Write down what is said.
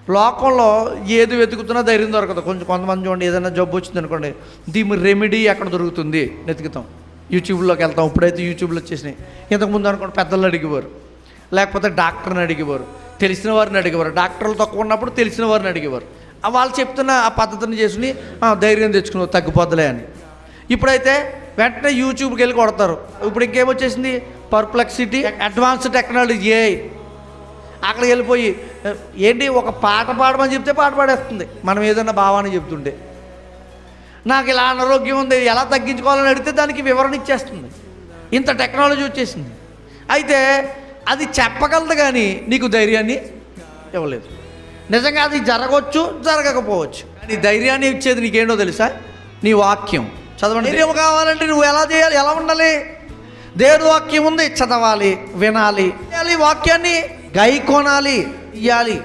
లోకంలో ఏది వెతుకుతున్నా ధైర్యం దొరకదు. కొంతమంది చూడండి, ఏదైనా జబ్బు వచ్చింది అనుకోండి, దీని రెమెడీ ఎక్కడ దొరుకుతుంది వెతుకుతాం, యూట్యూబ్లోకి వెళ్తాం. ఇప్పుడైతే యూట్యూబ్లో వచ్చేసినాయి. ఇంతకుముందు అనుకోండి పెద్దలను అడిగేవారు, లేకపోతే డాక్టర్ని అడిగేవారు, తెలిసిన వారిని అడిగేవారు. డాక్టర్లు తక్కువ ఉన్నప్పుడు తెలిసిన వారిని అడిగేవారు. వాళ్ళు చెప్తున్న ఆ పద్ధతిని చేసుకుని ధైర్యం తెచ్చుకుని తగ్గిపోద్దులే అని. ఇప్పుడైతే వెంటనే యూట్యూబ్కి వెళ్ళి కొడతారు. ఇప్పుడు ఇంకేమొచ్చేసింది, పర్ప్లెక్సిటీ, అడ్వాన్స్డ్ టెక్నాలజీ ఏఐ. అక్కడికి వెళ్ళిపోయి ఏంటి, ఒక పాట పాడమని చెప్తే పాట పాడేస్తుంది. మనం ఏదైనా భావాన్ని చెప్తుంటే, నాకు ఇలా అనారోగ్యం ఉంది, ఎలా తగ్గించుకోవాలని అడిగితే దానికి వివరణ ఇచ్చేస్తుంది. ఇంత టెక్నాలజీ వచ్చేసింది. అయితే అది చెప్పగలదు కానీ నీకు ధైర్యాన్ని ఇవ్వలేదు. నిజంగా అది జరగవచ్చు, జరగకపోవచ్చు. కానీ ధైర్యాన్ని ఇచ్చేది నీకేంటో తెలుసా? నీ వాక్యం. చదవండి. ధైర్యం కావాలంటే నువ్వు ఎలా చేయాలి, ఎలా ఉండాలి? దేవుని వాక్యం ఉంది, చదవాలి, వినాలి, వాక్యాన్ని గైకొనాలి, ఇయ్యాలి.